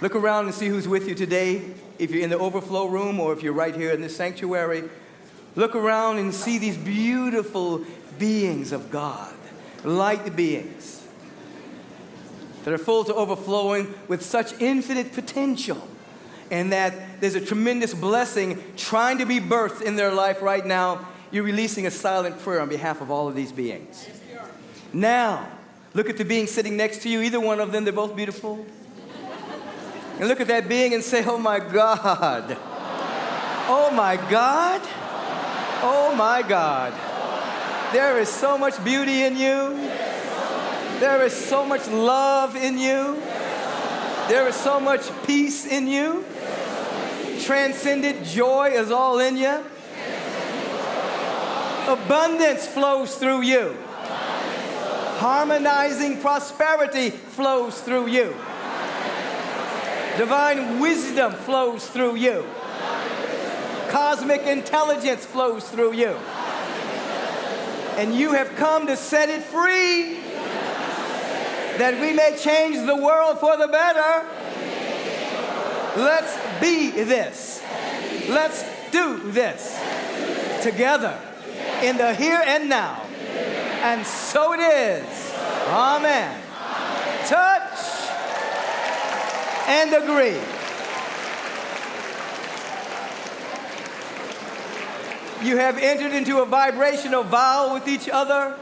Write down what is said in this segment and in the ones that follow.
Look around and see who's with you today. If you're in the overflow room or if you're right here in this sanctuary, look around and see these beautiful beings of God, light beings that are full to overflowing with such infinite potential, and that there's a tremendous blessing trying to be birthed in their life right now. You're releasing a silent prayer on behalf of all of these beings. Now, look at the being sitting next to you, either one of them, they're both beautiful. And look at that being and say, oh my God. Oh my God. Oh my God. There is so much beauty in you. There is so much love in you. There is so much peace in you. Transcendent joy is all in you. Abundance flows through you. Harmonizing prosperity flows through you. Divine wisdom flows through you. Cosmic intelligence flows through you. And you have come to set it free, that we may change the world for the better. Let's be this. Let's do this together in the here and now. And so it is. Amen. Touch and agree. You have entered into a vibrational vow with each other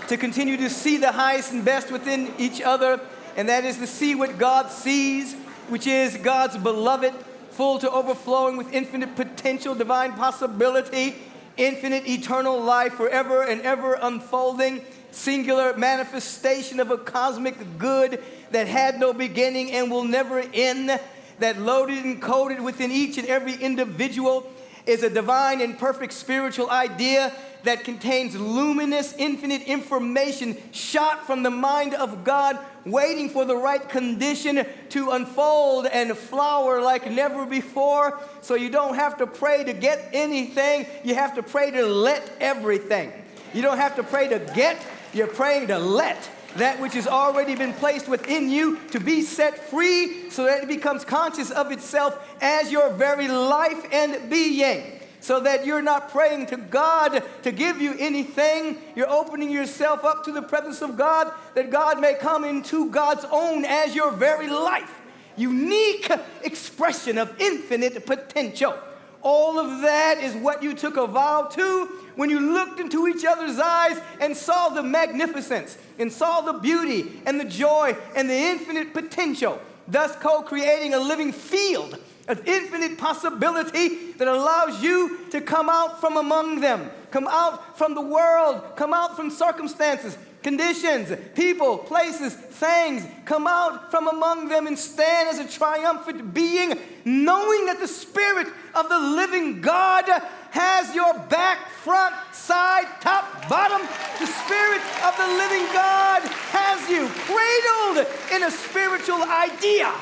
to continue to see the highest and best within each other, and that is to see what God sees, which is God's beloved, full to overflowing with infinite potential, divine possibility, infinite eternal life, forever and ever unfolding, singular manifestation of a cosmic good that had no beginning and will never end, that loaded and coded within each and every individual is a divine and perfect spiritual idea that contains luminous, infinite information shot from the mind of God, waiting for the right condition to unfold and flower like never before. So you don't have to pray to get anything. You have to pray to let everything. You don't have to pray to get. You're praying to let that which has already been placed within you to be set free, so that it becomes conscious of itself as your very life and being. So that you're not praying to God to give you anything. You're opening yourself up to the presence of God, that God may come into God's own as your very life. Unique expression of infinite potential. All of that is what you took a vow to when you looked into each other's eyes and saw the magnificence and saw the beauty and the joy and the infinite potential, thus co-creating a living field of infinite possibility that allows you to come out from among them, come out from the world, come out from circumstances, conditions, people, places, things, come out from among them and stand as a triumphant being, knowing that the Spirit of the living God has your back, front, side, top, bottom. The Spirit of the living God has you cradled in a spiritual idea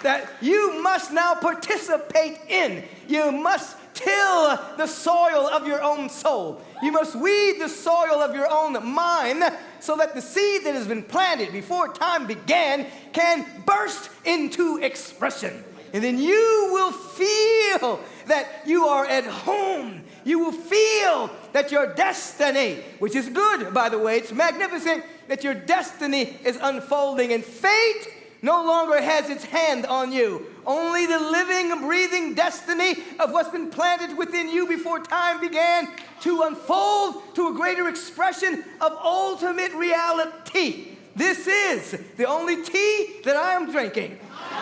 that you must now participate in. You must till the soil of your own soul. You must weed the soil of your own mind, so that the seed that has been planted before time began can burst into expression. And then you will feel that you are at home. You will feel that your destiny, which is good, by the way, it's magnificent, that your destiny is unfolding, and fate no longer has its hand on you. Only the living, breathing destiny of what's been planted within you before time began to unfold to a greater expression of ultimate reality. This is the only tea that I am drinking.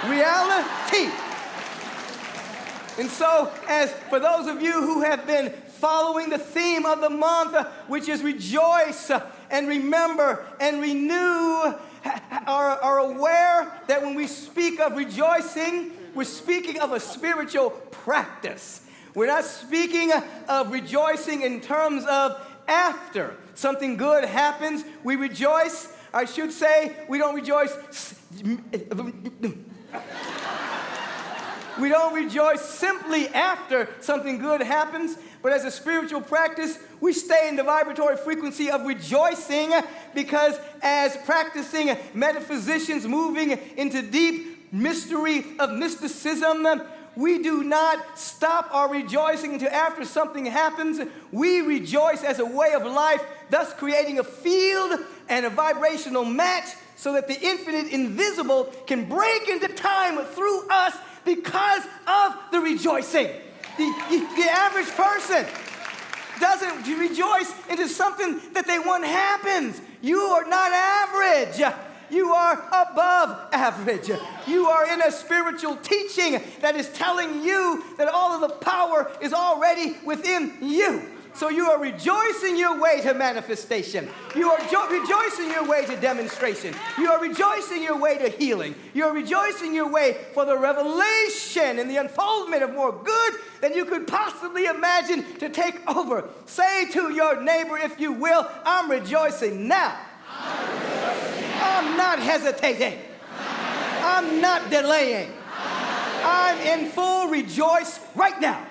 Reality. And so, as for those of you who have been following the theme of the month, which is rejoice and remember and renew, are aware that when we speak of rejoicing, we're speaking of a spiritual practice. We're not speaking of rejoicing in terms of after something good happens, we rejoice. I should say, we don't rejoice. We don't rejoice simply after something good happens, but as a spiritual practice, we stay in the vibratory frequency of rejoicing, because as practicing metaphysicians moving into deep mystery of mysticism. We do not stop our rejoicing until after something happens. We rejoice as a way of life, thus creating a field and a vibrational match so that the infinite invisible can break into time through us because of the rejoicing. The average person doesn't rejoice into something that they want happens. You are not average. You are above average. You are in a spiritual teaching that is telling you that all of the power is already within you. So you are rejoicing your way to manifestation. You are rejoicing your way to demonstration. You are rejoicing your way to healing. You are rejoicing your way for the revelation and the unfoldment of more good than you could possibly imagine to take over. Say to your neighbor, if you will, I'm rejoicing now. I'm not hesitating. I'm not delaying. I'm in full rejoice right now.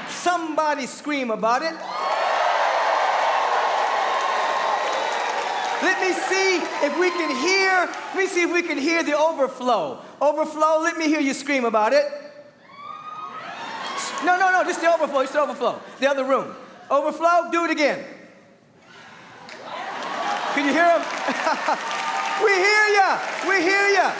Somebody scream about it. Let me see if we can hear the overflow. Overflow, let me hear you scream about it. No, just the overflow, the other room. Overflow, do it again. Can you hear him? We hear ya.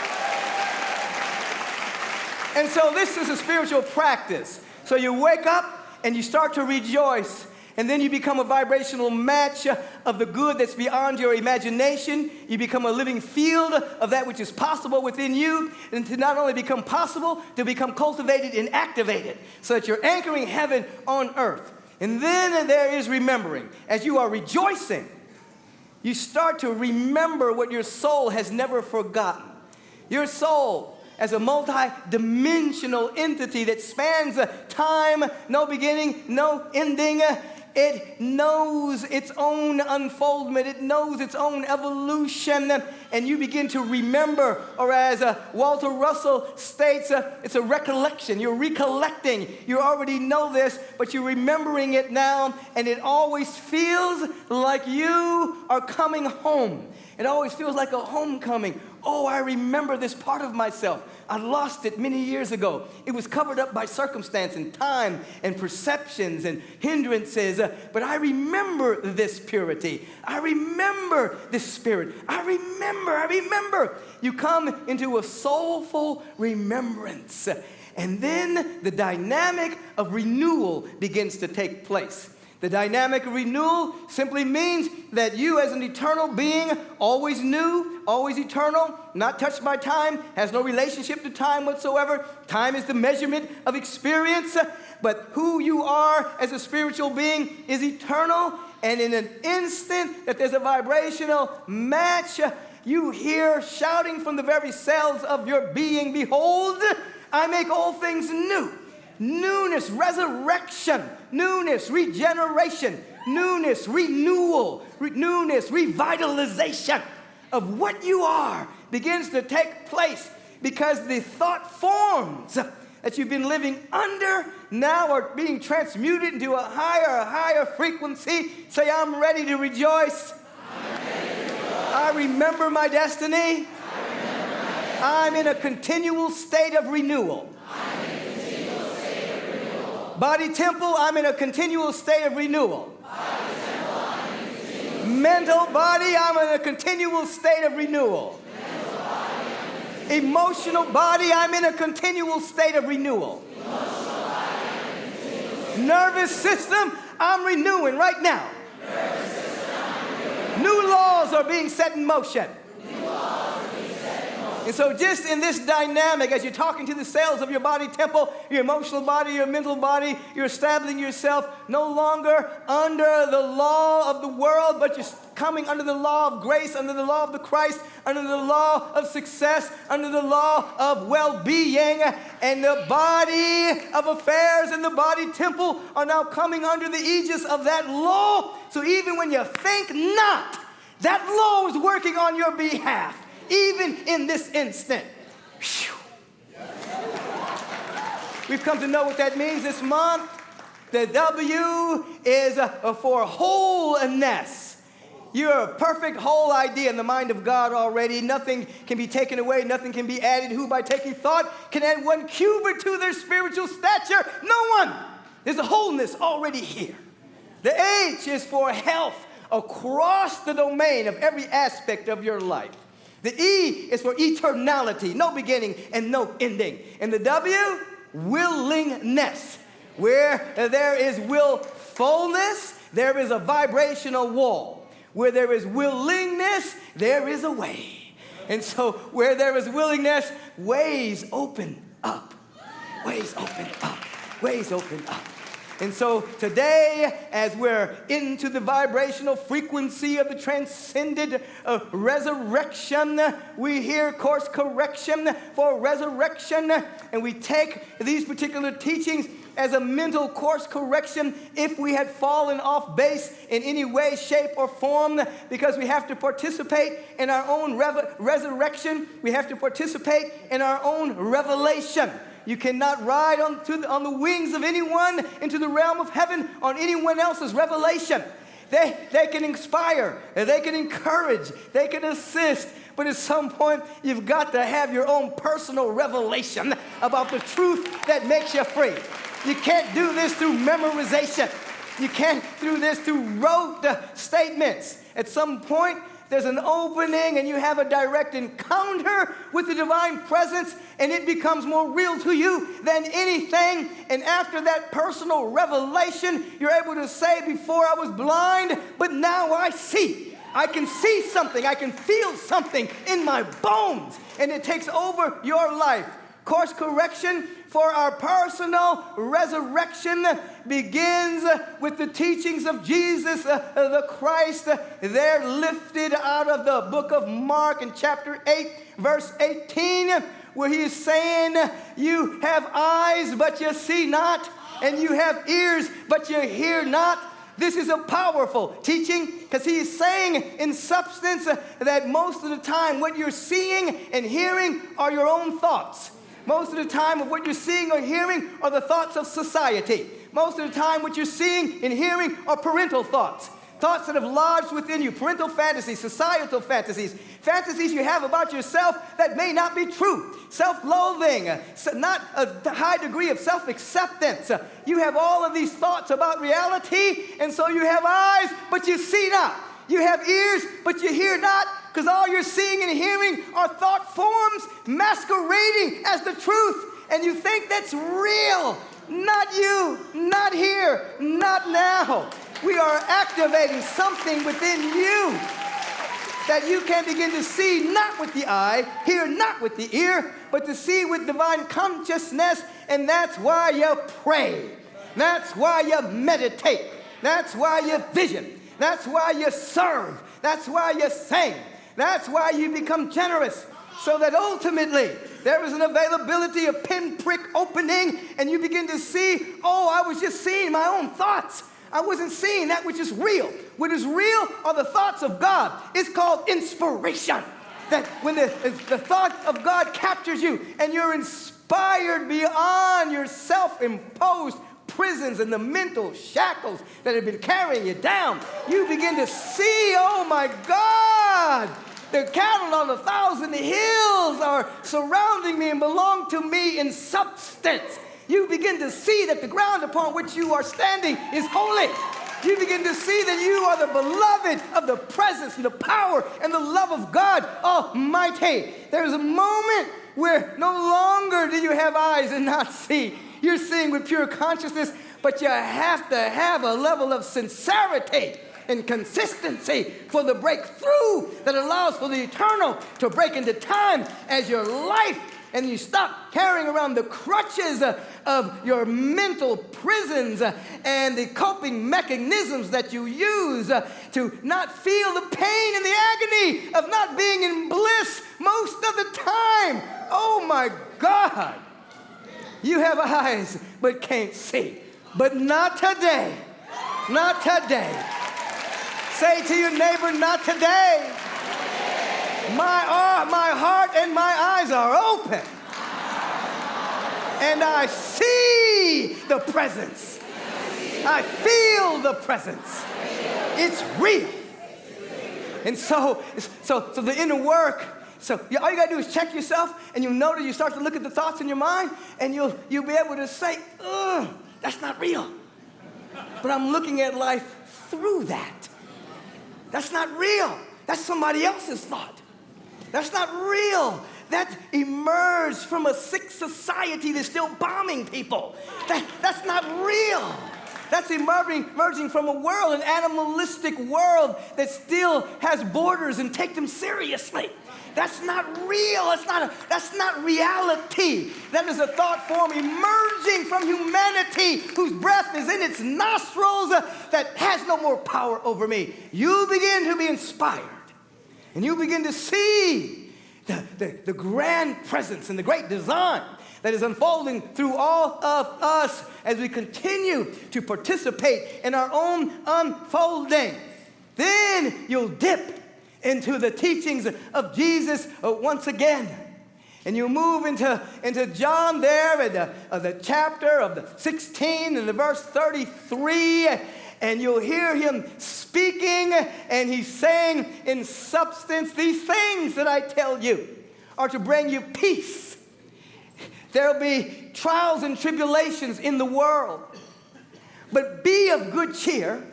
And so this is a spiritual practice. So you wake up and you start to rejoice, and then you become a vibrational match of the good that's beyond your imagination. You become a living field of that which is possible within you, and to not only become possible, to become cultivated and activated, so that you're anchoring heaven on earth. And then there is remembering. As you are rejoicing, you start to remember what your soul has never forgotten. Your soul, as a multi-dimensional entity that spans time, no beginning, no ending, it knows its own unfoldment. It knows its own evolution. And you begin to remember, or as Walter Russell states, it's a recollection. You're recollecting. You already know this, but you're remembering it now, and it always feels like you are coming home. It always feels like a homecoming. Oh, I remember this part of myself. I lost it many years ago. It was covered up by circumstance and time and perceptions and hindrances. But I remember this purity. I remember this spirit. I remember. You come into a soulful remembrance. And then the dynamic of renewal begins to take place. The dynamic of renewal simply means that you as an eternal being, always new, always eternal, not touched by time, has no relationship to time whatsoever. Time is the measurement of experience, but who you are as a spiritual being is eternal, and in an instant that there's a vibrational match, you hear shouting from the very cells of your being, behold, I make all things new. Newness, resurrection, newness, regeneration, newness, renewal, newness, revitalization of what you are begins to take place because the thought forms that you've been living under now are being transmuted into a higher frequency. Say, I'm ready to rejoice. I remember my destiny. I'm in a continual state of renewal. Body temple, I'm in a continual state of renewal. Mental body, I'm in a continual state of renewal. Emotional body, I'm in a continual state of renewal. Nervous system, I'm renewing right now. New laws are being set in motion. And so just in this dynamic, as you're talking to the cells of your body temple, your emotional body, your mental body, you're establishing yourself no longer under the law of the world, but you're coming under the law of grace, under the law of the Christ, under the law of success, under the law of well-being. And the body of affairs and the body temple are now coming under the aegis of that law. So even when you think not, that law is working on your behalf. Even in this instant. Whew. We've come to know what that means this month. The W is for wholeness. You're a perfect whole idea in the mind of God already. Nothing can be taken away. Nothing can be added. Who by taking thought can add 1 cubit to their spiritual stature? No one. There's a wholeness already here. The H is for health across the domain of every aspect of your life. The E is for eternality, no beginning and no ending. And the W, willingness. Where there is willfulness, there is a vibrational wall. Where there is willingness, there is a way. And so where there is willingness, ways open up. Ways open up. Ways open up. And so today, as we're into the vibrational frequency of the transcended resurrection, we hear course correction for resurrection, and we take these particular teachings as a mental course correction if we had fallen off base in any way, shape, or form, because we have to participate in our own resurrection. We have to participate in our own revelation. You cannot ride on the wings of anyone into the realm of heaven on anyone else's revelation. They can inspire, they can encourage, they can assist, but at some point you've got to have your own personal revelation about the truth that makes you free. You can't do this through memorization. You can't do this through rote statements. At some point, there's an opening and you have a direct encounter with the divine presence, and it becomes more real to you than anything. And after that personal revelation, you're able to say, before I was blind, but now I see. I can see something. I can feel something in my bones. And it takes over your life. Course correction for our personal resurrection begins with the teachings of Jesus the Christ. They're lifted out of the book of Mark in chapter 8, verse 18, where he is saying, you have eyes, but you see not, and you have ears, but you hear not. This is a powerful teaching, because he is saying in substance that most of the time what you're seeing and hearing are your own thoughts. Most of the time of what you're seeing or hearing are the thoughts of society. Most of the time what you're seeing and hearing are parental thoughts. Thoughts that have lodged within you, parental fantasies, societal fantasies, fantasies you have about yourself that may not be true. Self-loathing, not a high degree of self-acceptance. You have all of these thoughts about reality, and so you have eyes, but you see not. You have ears, but you hear not, because all you're seeing and hearing are thought forms masquerading as the truth, and you think that's real. Not you, not here, not now. We are activating something within you that you can begin to see not with the eye, hear not with the ear, but to see with divine consciousness, and that's why you pray. That's why you meditate. That's why you vision. That's why you serve. That's why you sing. That's why you become generous, so that ultimately there is an availability of pinprick opening, and you begin to see, oh, I was just seeing my own thoughts. I wasn't seeing that which is real. What is real are the thoughts of God. It's called inspiration. That when the thought of God captures you and you're inspired beyond your self-imposed prisons and the mental shackles that have been carrying you down, you begin to see, oh my God, the cattle on 1,000 hills are surrounding me and belong to me in substance. You begin to see that the ground upon which you are standing is holy. You begin to see that you are the beloved of the presence and the power and the love of God Almighty. There's a moment where no longer do you have eyes and not see. You're seeing with pure consciousness, but you have to have a level of sincerity and consistency for the breakthrough that allows for the eternal to break into time as your life, and you stop carrying around the crutches of your mental prisons and the coping mechanisms that you use to not feel the pain and the agony of not being in bliss most of the time. Oh my God. You have eyes but can't see. But not today. Not today. Say to your neighbor, not today. My heart and my eyes are open. And I see the presence. I feel the presence. It's real. And so the inner work, all you got to do is check yourself, and you'll notice you start to look at the thoughts in your mind, and you'll be able to say, ugh, that's not real. But I'm looking at life through that. That's not real. That's somebody else's thought. That's not real. That emerged from a sick society that's still bombing people. That's not real. That's emerging from a world, an animalistic world that still has borders and take them seriously. That's not real. That's not reality. That is a thought form emerging from humanity whose breath is in its nostrils that has no more power over me. You begin to be inspired, and you begin to see the grand presence and the great design that is unfolding through all of us as we continue to participate in our own unfolding. Then you'll dip into the teachings of Jesus once again. And you move into John there in the chapter of the 16 and the verse 33, and you'll hear him speaking, and he's saying in substance, these things that I tell you are to bring you peace. There'll be trials and tribulations in the world, but be of good cheer,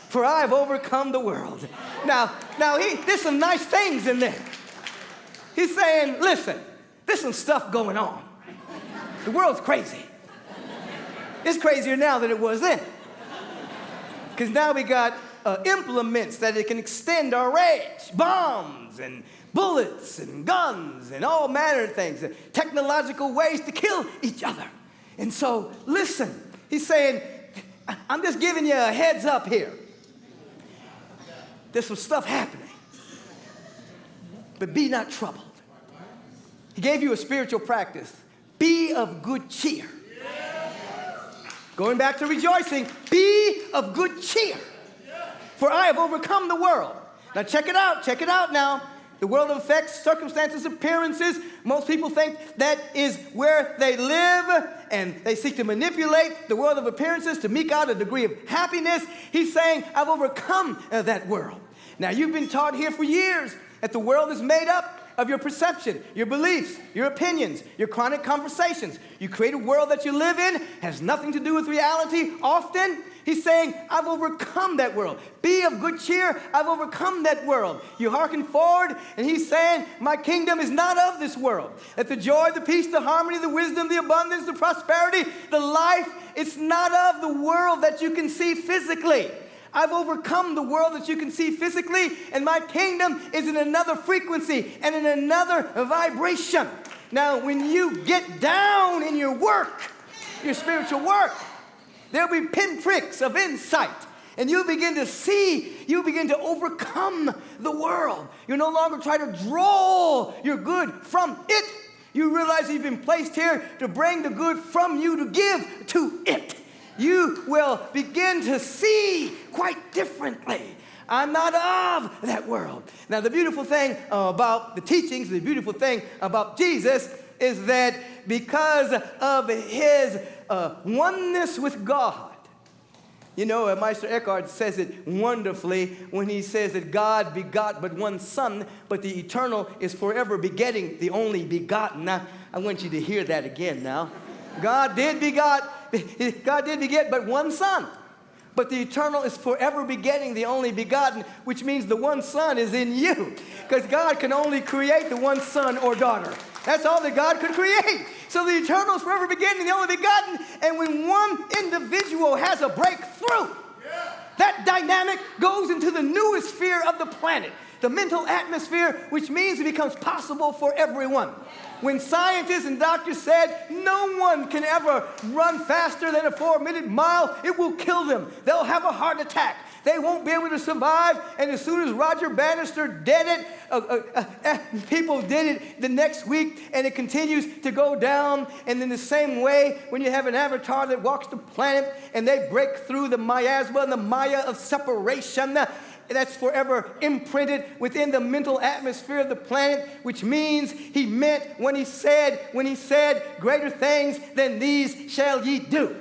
for I have overcome the world. Now, there's some nice things in there. He's saying, listen, there's some stuff going on. The world's crazy. It's crazier now than it was then. Because now we got implements that it can extend our rage, bombs and bullets and guns and all manner of things, technological ways to kill each other. And so, listen, he's saying, I'm just giving you a heads up here. There's some stuff happening, but be not troubled. He gave you a spiritual practice. Be of good cheer. Going back to rejoicing, be of good cheer, for I have overcome the world. Now check it out now. The world of effects, circumstances, appearances. Most people think that is where they live, and they seek to manipulate the world of appearances to eke out a degree of happiness. He's saying, I've overcome that world. Now, you've been taught here for years that the world is made up of your perception, your beliefs, your opinions, your chronic conversations. You create a world that you live in, has nothing to do with reality often. He's saying, I've overcome that world. Be of good cheer. I've overcome that world. You hearken forward, and he's saying, my kingdom is not of this world. That the joy, the peace, the harmony, the wisdom, the abundance, the prosperity, the life, it's not of the world that you can see physically. I've overcome the world that you can see physically, and my kingdom is in another frequency and in another vibration. Now, when you get down in your work, your spiritual work, there'll be pinpricks of insight, and you'll begin to see, you begin to overcome the world. You no longer try to draw your good from it. You realize you've been placed here to bring the good from you to give to it. You will begin to see quite differently. I'm not of that world. Now, the beautiful thing about the teachings, the beautiful thing about Jesus is that because of his oneness with God, you know, Meister Eckhart says it wonderfully when he says that God begot but one son, but the eternal is forever begetting the only begotten. Now, I want you to hear that again now. God did beget but one son, but the eternal is forever begetting the only begotten, which means the one son is in you, because God can only create the one son or daughter. That's all that God could create. So the eternal is forever begetting the only begotten, and when one individual has a breakthrough, that dynamic goes into the newest sphere of the planet, the mental atmosphere, which means it becomes possible for everyone. When scientists and doctors said no one can ever run faster than a 4-minute mile, it will kill them. They'll have a heart attack. They won't be able to survive. And as soon as Roger Bannister did it, people did it the next week, and it continues to go down. And in the same way, when you have an avatar that walks the planet and they break through the miasma and the Maya of separation, that's forever imprinted within the mental atmosphere of the planet, which means he meant when he said, greater things than these shall ye do.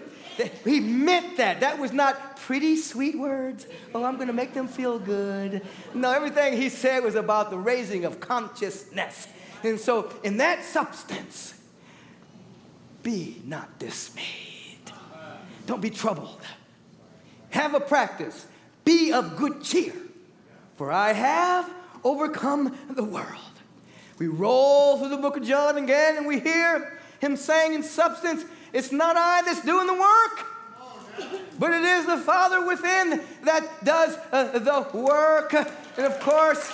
He meant that. That was not pretty, sweet words. Oh, I'm going to make them feel good. No, everything he said was about the raising of consciousness. And so in that substance, be not dismayed. Don't be troubled. Have a practice. Be of good cheer, for I have overcome the world. We roll through the book of John again, and we hear him saying in substance, it's not I that's doing the work, but it is the Father within that does the work. And of course,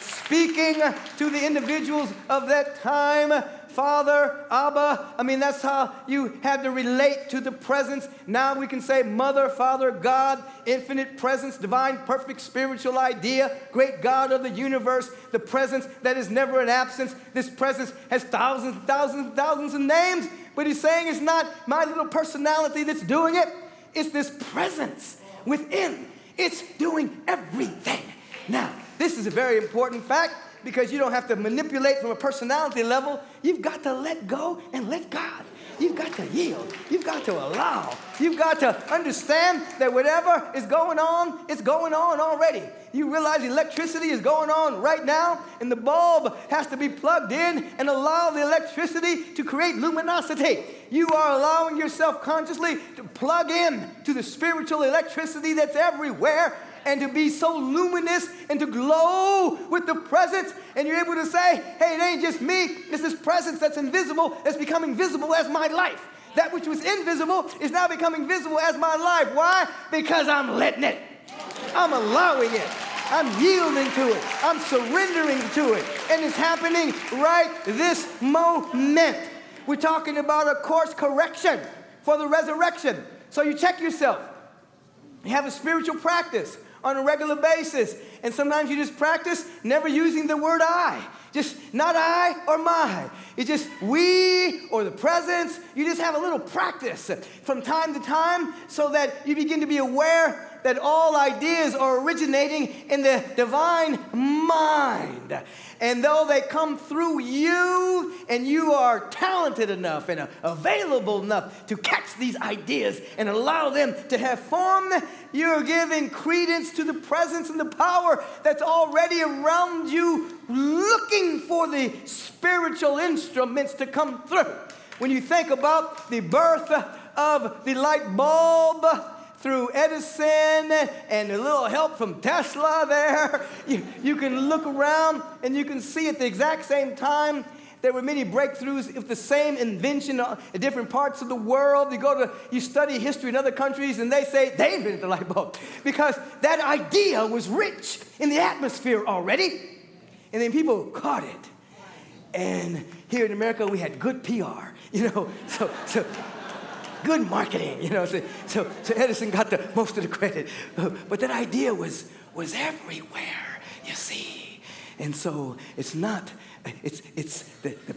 speaking to the individuals of that time, Father, Abba, that's how you had to relate to the presence. Now we can say Mother, Father, God, infinite presence, divine, perfect, spiritual idea, great God of the universe, the presence that is never an absence. This presence has thousands and thousands and thousands of names, but he's saying it's not my little personality that's doing it. It's this presence within. It's doing everything. Now, this is a very important fact, because you don't have to manipulate from a personality level. You've got to let go and let God. You've got to yield. You've got to allow. You've got to understand that whatever is going on, it's going on already. You realize electricity is going on right now, and the bulb has to be plugged in and allow the electricity to create luminosity. You are allowing yourself consciously to plug in to the spiritual electricity that's everywhere, and to be so luminous and to glow with the presence. And you're able to say, hey, it ain't just me. It's this presence that's invisible that's becoming visible as my life. That which was invisible is now becoming visible as my life. Why? Because I'm letting it. I'm allowing it. I'm yielding to it. I'm surrendering to it. And it's happening right this moment. We're talking about a course correction for the resurrection. So you check yourself. You have a spiritual practice on a regular basis. And sometimes you just practice never using the word I. Just not I or my. It's just we or the presence. You just have a little practice from time to time so that you begin to be aware that all ideas are originating in the divine mind. And though they come through you, and you are talented enough and available enough to catch these ideas and allow them to have form, you're giving credence to the presence and the power that's already around you, looking for the spiritual instruments to come through. When you think about the birth of the light bulb, through Edison and a little help from Tesla there, you can look around and you can see at the exact same time there were many breakthroughs with the same invention in different parts of the world. You study history in other countries and they say they invented the light bulb because that idea was rich in the atmosphere already. And then people caught it. And here in America we had good PR, so good marketing, So Edison got the most of the credit. But that idea was everywhere, you see. And so it's the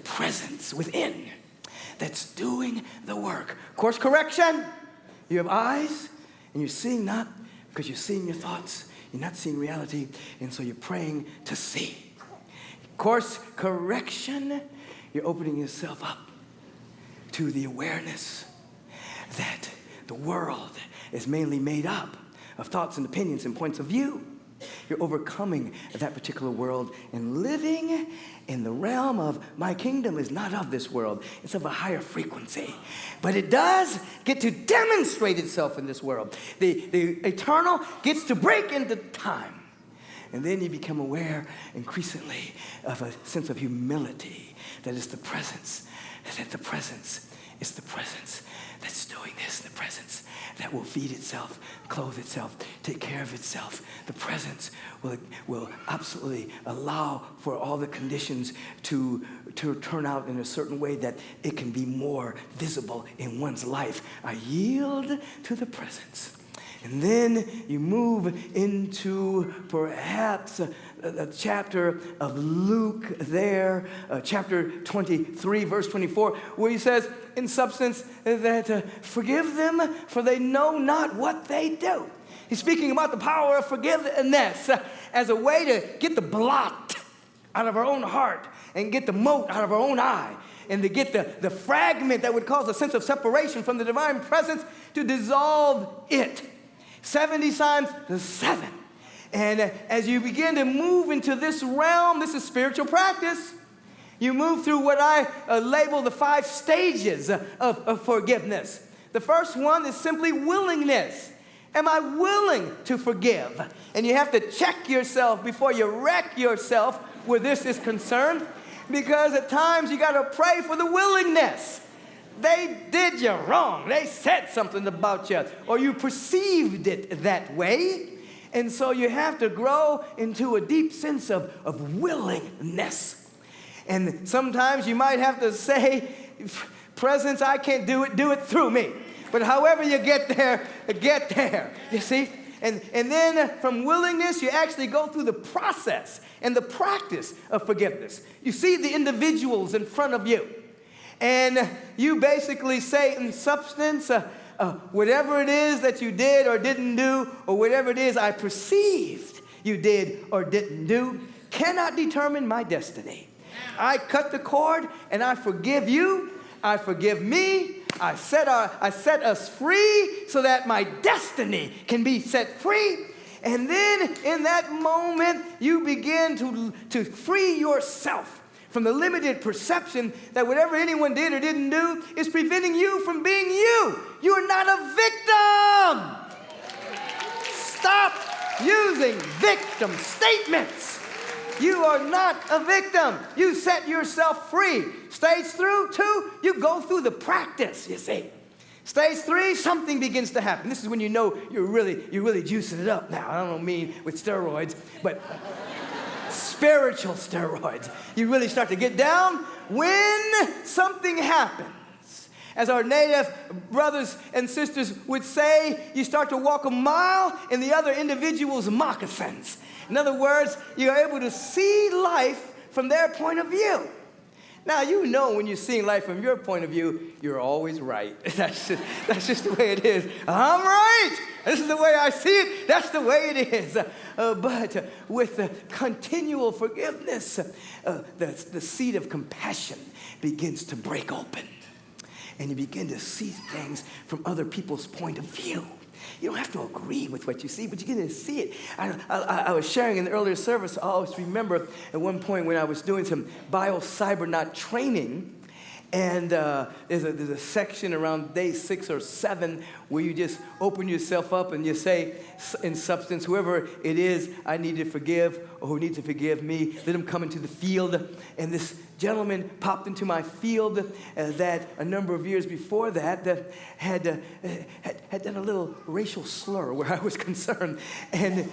presence within that's doing the work. Course correction. You have eyes, and you're seeing not because you're seeing your thoughts. You're not seeing reality, and so you're praying to see. Course correction. You're opening yourself up to the awareness that the world is mainly made up of thoughts and opinions and points of view. You're overcoming that particular world and living in the realm of my kingdom is not of this world. It's of a higher frequency. But it does get to demonstrate itself in this world. The eternal gets to break into time. And then you become aware increasingly of a sense of humility that is the presence, that the presence is the presence that's doing this, the presence that will feed itself, clothe itself, take care of itself. The presence will absolutely allow for all the conditions to turn out in a certain way that it can be more visible in one's life. I yield to the presence. And then you move into perhaps a chapter of Luke there, chapter 23, verse 24, where he says, in substance, that forgive them, for they know not what they do. He's speaking about the power of forgiveness as a way to get the blot out of our own heart and get the mote out of our own eye. and to get the fragment that would cause a sense of separation from the divine presence to dissolve it. 70 times 7. And as you begin to move into this realm, this is spiritual practice. You move through what I label the 5 stages of forgiveness. The first one is simply willingness. Am I willing to forgive? And you have to check yourself before you wreck yourself where this is concerned, because at times you got to pray for the willingness. They did you wrong. They said something about you, or you perceived it that way. And so you have to grow into a deep sense of willingness. And sometimes you might have to say, presence, I can't do it through me. But however you get there, you see? And then from willingness, you actually go through the process and the practice of forgiveness. You see the individuals in front of you, and you basically say in substance, whatever it is that you did or didn't do, or whatever it is I perceived you did or didn't do, cannot determine my destiny. I cut the cord and I forgive you. I forgive me. I set us free so that my destiny can be set free. And then in that moment, you begin to free yourself from the limited perception that whatever anyone did or didn't do is preventing you from being you. You are not a victim. Stop using victim statements. You are not a victim. You set yourself free. Stage 2, you go through the practice, you see. Stage 3, something begins to happen. This is when you know you're really juicing it up now. I don't mean with steroids, but spiritual steroids. You really start to get down when something happens. As our native brothers and sisters would say, you start to walk a mile in the other individual's moccasins. In other words, you're able to see life from their point of view. Now, you know when you're seeing life from your point of view, you're always right. That's just the way it is. I'm right. This is the way I see it. That's the way it is. But with the continual forgiveness, the seed of compassion begins to break open. And you begin to see things from other people's point of view. You don't have to agree with what you see, but you get to see it. I was sharing in the earlier service, I always remember at one point when I was doing some bio-cybernaut training, and there's a section around day 6 or 7 where you just open yourself up and you say, in substance, whoever it is I need to forgive or who needs to forgive me, let them come into the field. And this gentleman popped into my field that a number of years before that had done a little racial slur where I was concerned. And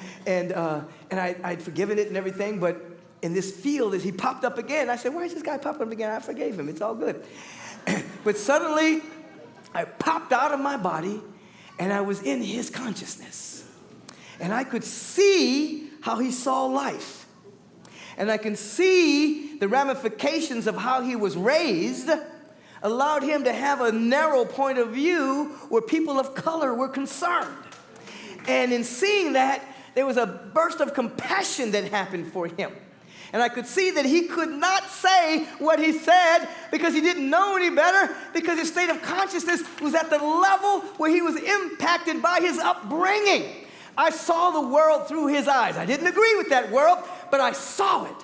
I'd forgiven it and everything, but in this field, as he popped up again, I said, why is this guy popping up again? I forgave him. It's all good. But suddenly, I popped out of my body, and I was in his consciousness. And I could see how he saw life. And I can see the ramifications of how he was raised allowed him to have a narrow point of view where people of color were concerned. And in seeing that, there was a burst of compassion that happened for him. And I could see that he could not say what he said because he didn't know any better, because his state of consciousness was at the level where he was impacted by his upbringing. I saw the world through his eyes. I didn't agree with that world, but I saw it.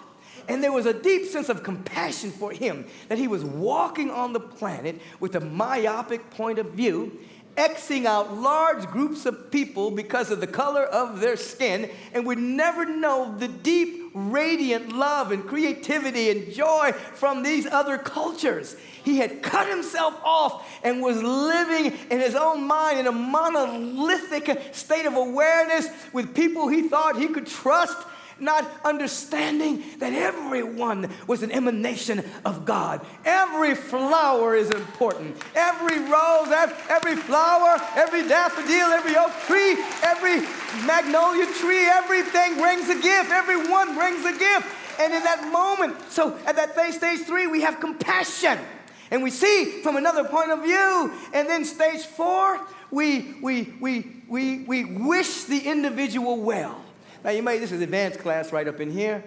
And there was a deep sense of compassion for him, that he was walking on the planet with a myopic point of view, Xing out large groups of people because of the color of their skin, and would never know the deep, radiant love and creativity and joy from these other cultures. He had cut himself off and was living in his own mind in a monolithic state of awareness with people he thought he could trust, not understanding that everyone was an emanation of God. Every flower is important. Every rose, every flower, every daffodil, every oak tree, every magnolia tree, everything brings a gift. Everyone brings a gift. And in that moment, so at that stage 3, we have compassion. And we see from another point of view. And then stage 4, we wish the individual well. Now, this is advanced class right up in here.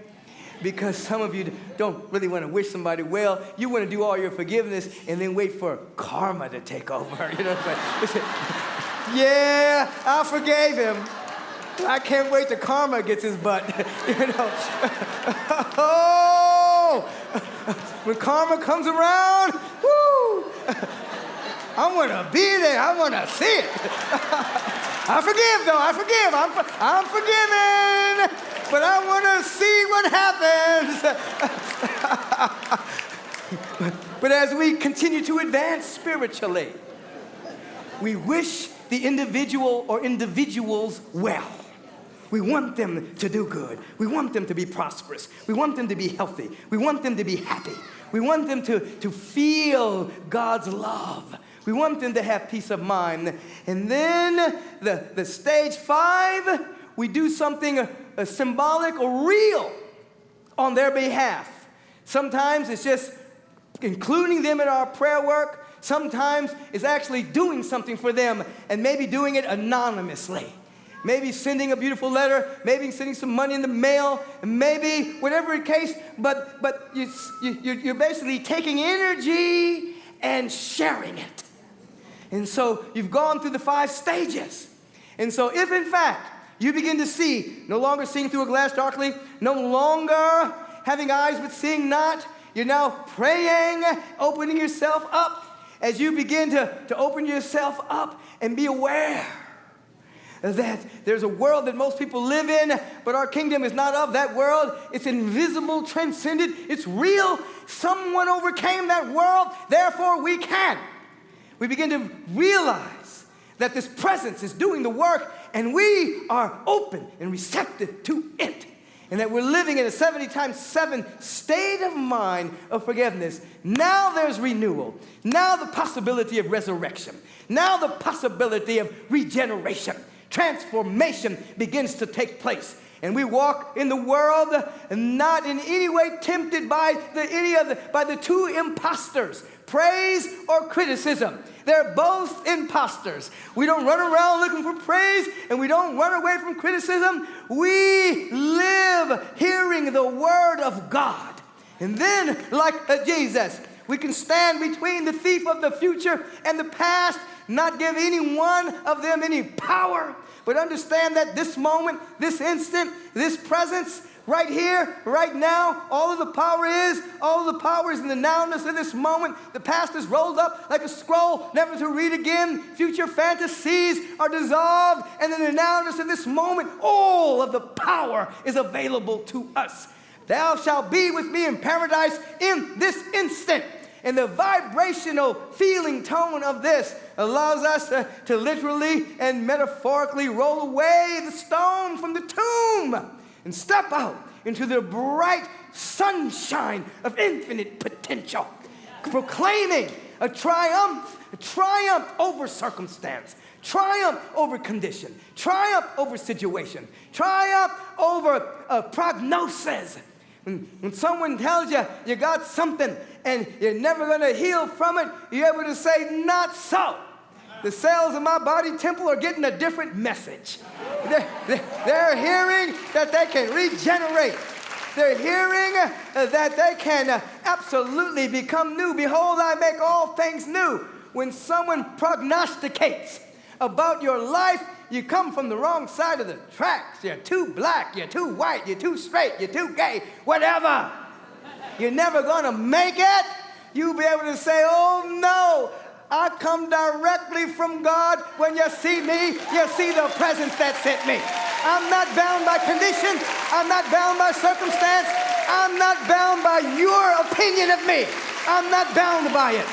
Because some of you don't really want to wish somebody well. You want to do all your forgiveness and then wait for karma to take over. You know what I'm saying? Yeah, I forgave him. I can't wait till karma gets his butt. You know? Oh, when karma comes around, woo! I want to be there. I want to see it. I forgive, though. I forgive. I'm forgiven. But I want to see what happens. But as we continue to advance spiritually, we wish the individual or individuals well. We want them to do good. We want them to be prosperous. We want them to be healthy. We want them to be happy. We want them to feel God's love. We want them to have peace of mind. And then the stage 5, we do something symbolic or real on their behalf. Sometimes it's just including them in our prayer work. Sometimes it's actually doing something for them and maybe doing it anonymously. Maybe sending a beautiful letter, maybe sending some money in the mail, maybe whatever the case, but you're basically taking energy and sharing it. And so you've gone through the 5 stages. And so if in fact you begin to see, no longer seeing through a glass darkly, no longer having eyes but seeing not, you're now praying, opening yourself up. As you begin to open yourself up and be aware that there's a world that most people live in, but our kingdom is not of that world. It's invisible, transcended, it's real. Someone overcame that world, therefore we can. We begin to realize that this presence is doing the work, and we are open and receptive to it. And that we're living in a 70 times 7 state of mind of forgiveness. Now there's renewal. Now the possibility of resurrection. Now the possibility of regeneration. Transformation begins to take place. And we walk in the world not in any way tempted by the 2 imposters, praise or criticism. They're both imposters. We don't run around looking for praise, and we don't run away from criticism. We live hearing the word of God. And then, like Jesus, we can stand between the thief of the future and the past, not give any one of them any power, but understand that this moment, this instant, this presence, right here, right now, all of the power is in the nowness of this moment. The past is rolled up like a scroll, never to read again. Future fantasies are dissolved, and in the nowness of this moment, all of the power is available to us. Thou shalt be with me in paradise in this instant. And the vibrational feeling tone of this allows us to literally and metaphorically roll away the stone from the tomb and step out into the bright sunshine of infinite potential, proclaiming a triumph over circumstance, triumph over condition, triumph over situation, triumph over prognosis. When someone tells you you got something and you're never going to heal from it, you're able to say, not so. The cells in my body temple are getting a different message. They're hearing that they can regenerate. They're hearing that they can absolutely become new. Behold, I make all things new. When someone prognosticates about your life, you come from the wrong side of the tracks. You're too black, you're too white, you're too straight, you're too gay, whatever. You're never going to make it. You'll be able to say, oh no, I come directly from God. When you see me, you see the presence that sent me. I'm not bound by condition. I'm not bound by circumstance. I'm not bound by your opinion of me. I'm not bound by it.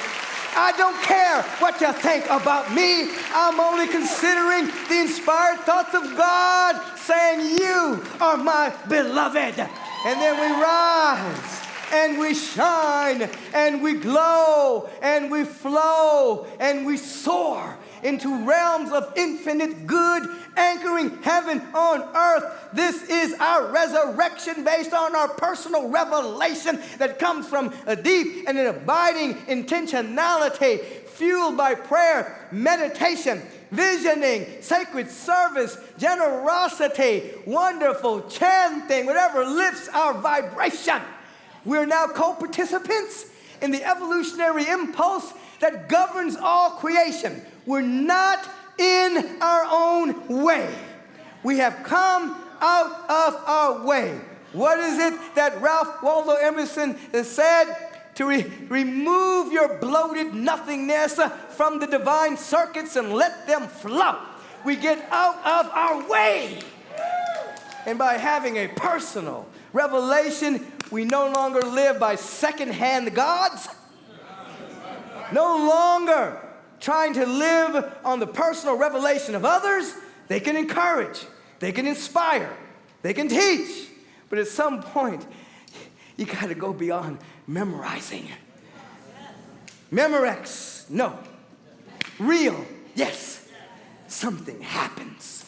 I don't care what you think about me. I'm only considering the inspired thoughts of God, saying you are my beloved. And then we rise and we shine and we glow and we flow and we soar into realms of infinite good, anchoring heaven on earth. This is our resurrection based on our personal revelation that comes from a deep and an abiding intentionality, fueled by prayer, meditation, visioning, sacred service, generosity, wonderful chanting, whatever lifts our vibration. We're now co-participants in the evolutionary impulse that governs all creation. We're not in our own way. We have come out of our way. What is it that Ralph Waldo Emerson has said? To remove your bloated nothingness from the divine circuits and let them flow. We get out of our way. And by having a personal revelation, we no longer live by secondhand gods. No longer trying to live on the personal revelation of others. They can encourage, they can inspire, they can teach. But at some point, you got to go beyond memorizing. Memorex, no. Real, yes. Something happens.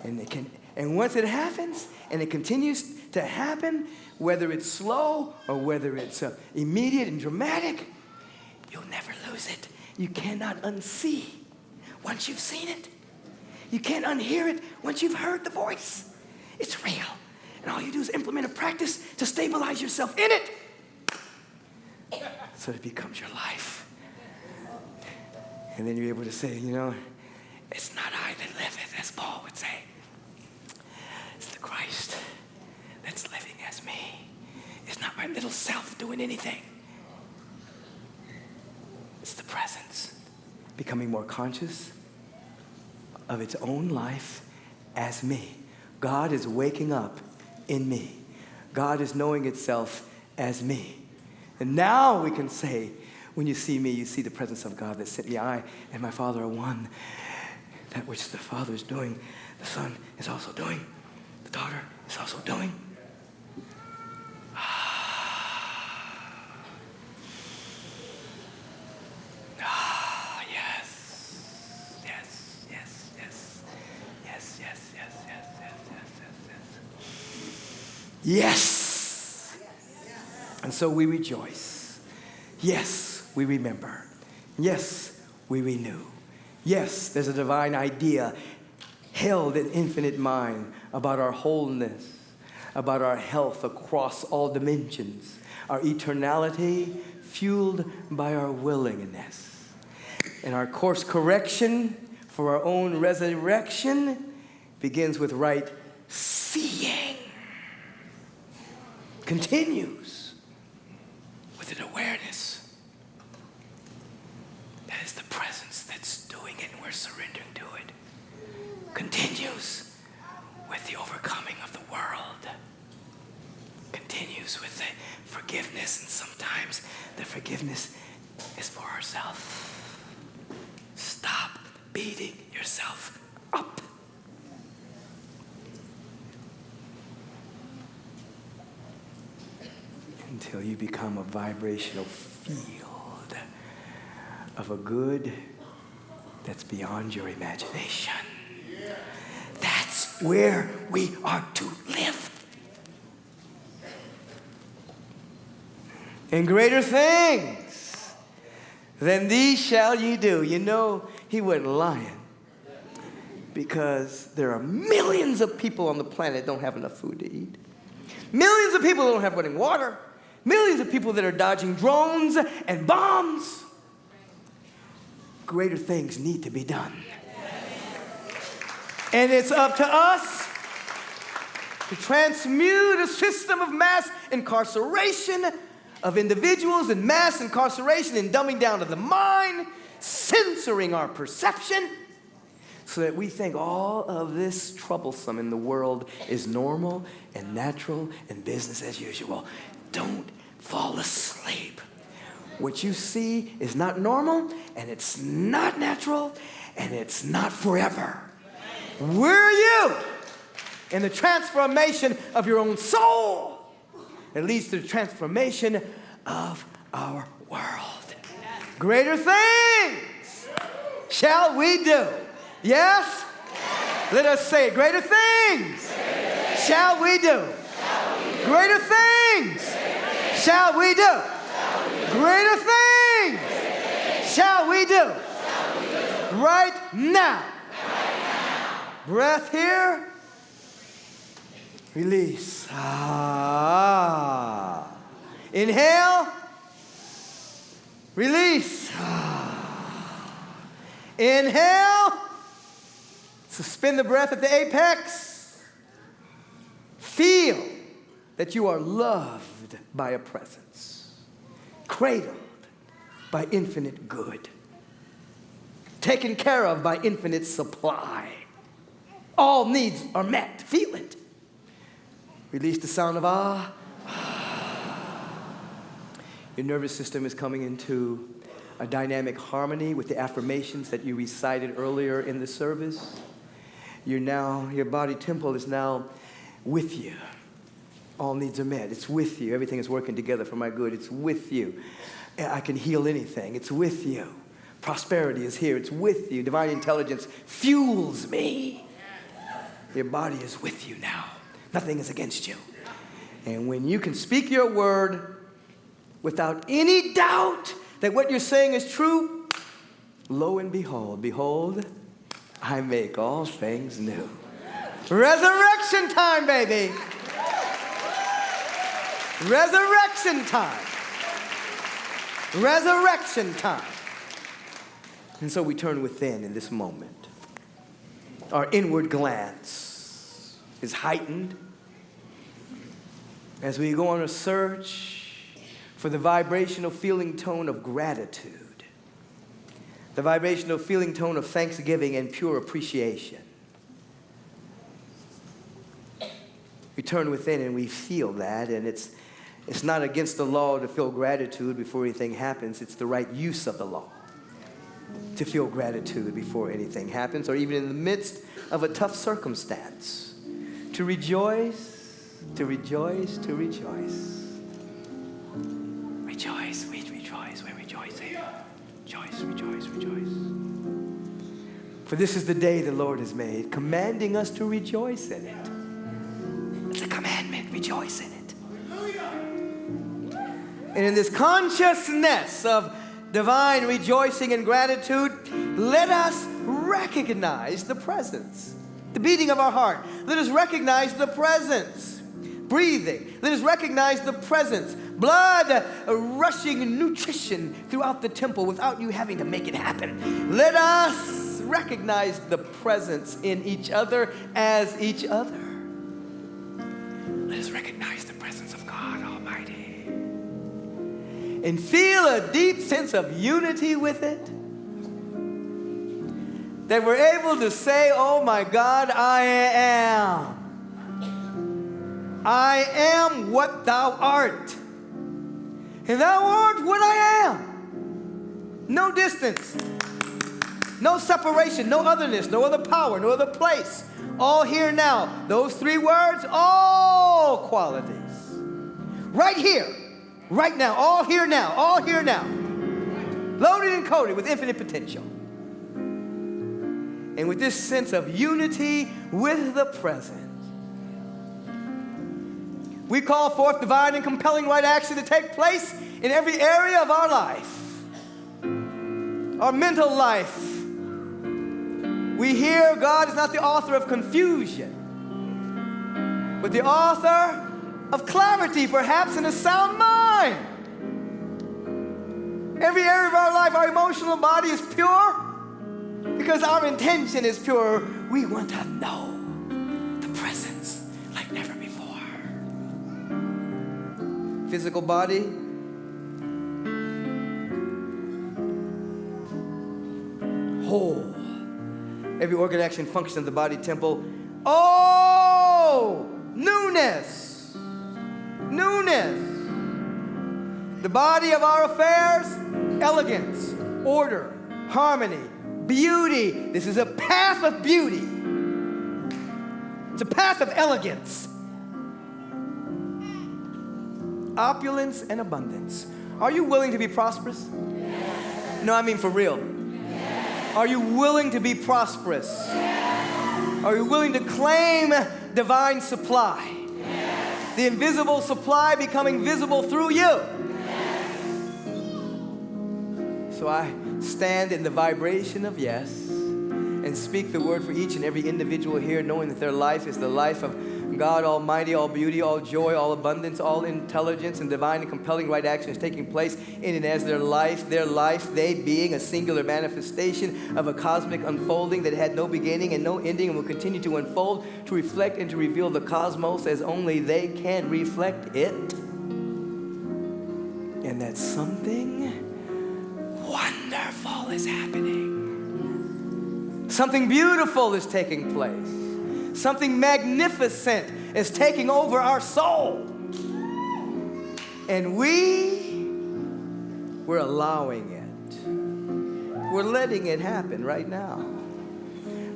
And once it happens, and it continues to happen, whether it's slow or whether it's immediate and dramatic, you'll never lose it. You cannot unsee once you've seen it. You can't unhear it once you've heard the voice. It's real. And all you do is implement a practice to stabilize yourself in it so it becomes your life. And then you're able to say, it's not I that liveth, as Paul would say. It's the Christ that's living as me. It's not my little self doing anything. It's the presence becoming more conscious of its own life as me. God is waking up in me. God is knowing itself as me. And now we can say, when you see me, you see the presence of God that sent me. I and my Father are one. That which the Father is doing, the Son is also doing. The daughter is also doing. Yes. And so we rejoice. Yes, we remember. Yes, we renew. Yes, there's a divine idea held in infinite mind about our wholeness, about our health across all dimensions, our eternality fueled by our willingness. And our course correction for our own resurrection begins with right seeing. Continues with an awareness that is the presence that's doing it and we're surrendering to it. Continues with the overcoming of the world. Continues with the forgiveness, and sometimes the forgiveness is for ourselves. Stop beating yourself up. Until you become a vibrational field of a good that's beyond your imagination. That's where we are to live. And greater things than these shall ye do. He wasn't lying. Because there are millions of people on the planet that don't have enough food to eat. Millions of people that don't have running water. Millions of people that are dodging drones and bombs. Greater things need to be done. And it's up to us to transmute a system of mass incarceration of individuals and mass incarceration and dumbing down of the mind, censoring our perception, so that we think all of this troublesome in the world is normal and natural and business as usual. Don't fall asleep. What you see is not normal, and it's not natural, and it's not forever. Where are you in the transformation of your own soul? It leads to the transformation of our world. Greater things shall we do. Yes? Let us say it. Greater things shall we do. Greater things shall we do. Greater things shall we do. Right now. Breath here. Release. Ah. Inhale. Release. Ah. Inhale. Suspend the breath at the apex. Feel that you are loved by a presence, cradled by infinite good, taken care of by infinite supply. All needs are met. Feel it. Release the sound of ah. Your nervous system is coming into a dynamic harmony with the affirmations that you recited earlier in the service. Your body temple is now with you. All needs are met. It's with you. Everything is working together for my good. It's with you. I can heal anything. It's with you. Prosperity is here. It's with you. Divine intelligence fuels me. Your body is with you now. Nothing is against you. And when you can speak your word without any doubt that what you're saying is true, lo and behold, I make all things new. Resurrection time, baby. Resurrection time. Resurrection time. And so we turn within in this moment. Our inward glance is heightened as we go on a search for the vibrational feeling tone of gratitude, the vibrational feeling tone of thanksgiving and pure appreciation. We turn within and we feel that, and it's not against the law to feel gratitude before anything happens. It's the right use of the law to feel gratitude before anything happens, or even in the midst of a tough circumstance, to rejoice, to rejoice, to rejoice. Rejoice, we rejoice, we're rejoicing. Rejoice, rejoice, rejoice. For this is the day the Lord has made, commanding us to rejoice in it. It's a commandment, rejoice in it. And in this consciousness of divine rejoicing and gratitude, let us recognize the presence, the beating of our heart. Let us recognize the presence. Breathing. Let us recognize the presence. Blood rushing nutrition throughout the temple without you having to make it happen. Let us recognize the presence in each other as each other. Let us recognize the presence of God Almighty and feel a deep sense of unity with it. That we're able to say, oh my God, I am what thou art. And thou art what I am. No distance, no separation, no otherness, no other power, no other place. All here now. Those three words, all qualities. Right here, right now, all here now, all here now. Loaded and coated with infinite potential. And with this sense of unity with the present, we call forth divine and compelling right action to take place in every area of our life. Our mental life. We hear God is not the author of confusion, but the author of clarity, perhaps, and a sound mind. Every area of our life, our emotional body is pure because our intention is pure. We want to know the presence like never before. Physical body, whole. Every organ, action, function of the body temple. Oh, newness. Newness. The body of our affairs, elegance, order, harmony, beauty. This is a path of beauty. It's a path of elegance. Opulence and abundance. Are you willing to be prosperous? Yes. No, I mean for real. Yes. Are you willing to be prosperous? Yes. Are you willing to claim divine supply? Yes. The invisible supply becoming visible through you. Yes. So So I stand in the vibration of yes and speak the word for each and every individual here, knowing that their life is the life of God Almighty, all beauty, all joy, all abundance, all intelligence, and divine and compelling right action is taking place in and as their life, they being a singular manifestation of a cosmic unfolding that had no beginning and no ending and will continue to unfold, to reflect and to reveal the cosmos as only they can reflect it. And that something wonderful is happening. Something beautiful is taking place. Something magnificent is taking over our soul. And we're allowing it. We're letting it happen right now.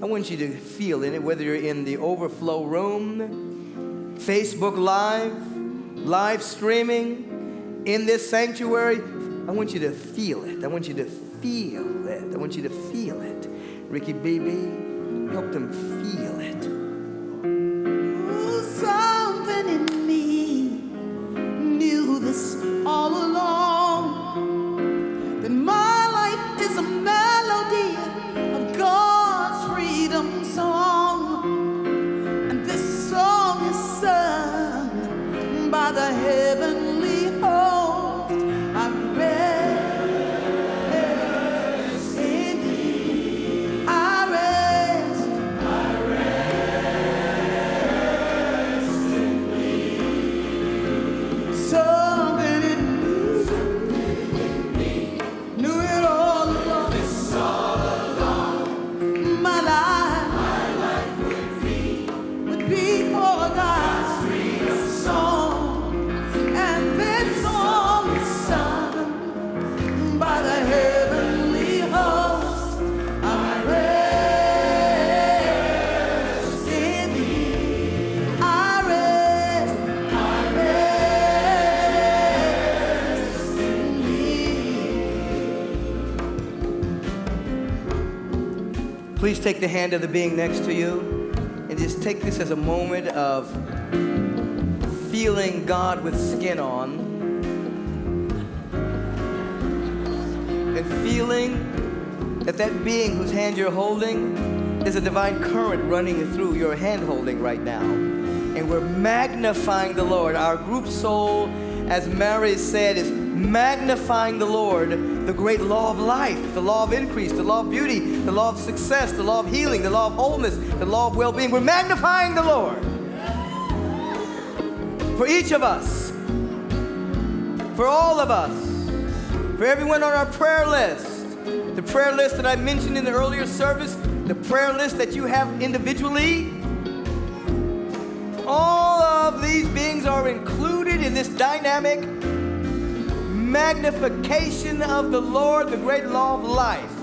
I want you to feel in it, whether you're in the overflow room, Facebook live streaming, in this sanctuary. I want you to feel it. I want you to feel it. I want you to feel it. Ricky Baby, help them feel it. Something in me knew this all along, that my life is a melody of God's freedom song, and this song is sung by the heavenly host. I rest in thee. I rest in thee. Something in me knew it all along. My life would be for God's freedom song, and this song is sung by the heavenly host. I rest in thee. I rest in thee. Please take the hand of the being next to you and just take this as a moment of feeling God with skin on and feeling that being whose hand you're holding is a divine current running through your hand holding right now. And we're magnifying the Lord. Our group soul, as Mary said, is magnifying the Lord, the great law of life, the law of increase, the law of beauty, the law of success, the law of healing, the law of wholeness, the law of well-being. We're magnifying the Lord for each of us, for all of us, for everyone on our prayer list, the prayer list that I mentioned in the earlier service, the prayer list that you have individually. All of these beings are included in this dynamic magnification of the Lord, the great law of life.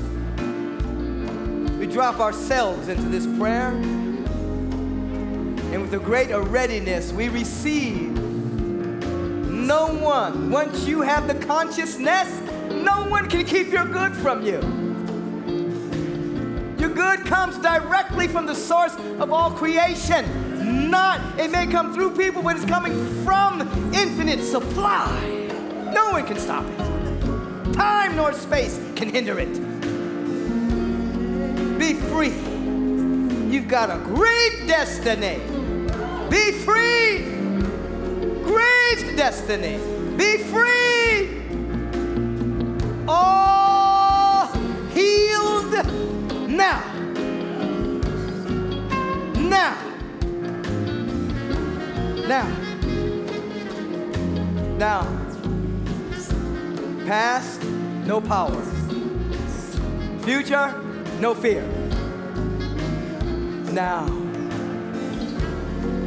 We drop ourselves into this prayer, and with a great readiness, we receive. No one, once you have the consciousness, no one can keep your good from you. Your good comes directly from the source of all creation. It may come through people, but it's coming from infinite supply. No one can stop it. Time nor space can hinder it. Be free. You've got a great destiny. Be free. Great destiny. Be free. All healed now. Now. Now. Now. Past, no power. Future, no fear. Now.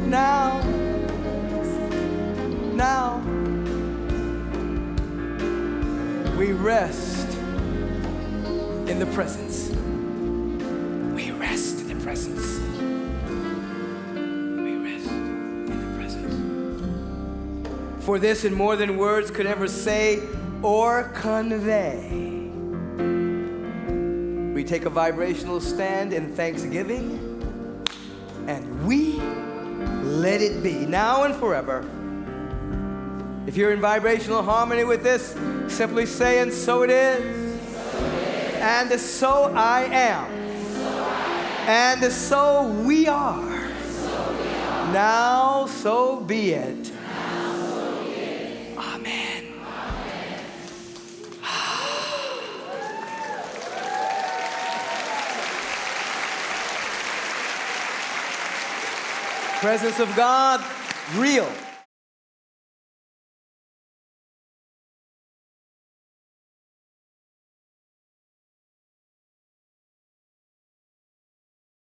Now. Now. We rest in the presence. We rest in the presence. We rest in the presence. For this and more than words could ever say or convey. We take a vibrational stand in thanksgiving, and we let it be now and forever. If you're in vibrational harmony with this, simply say, and so it is. And so I am. And so we are. Now so be it. Amen. Presence of God, real.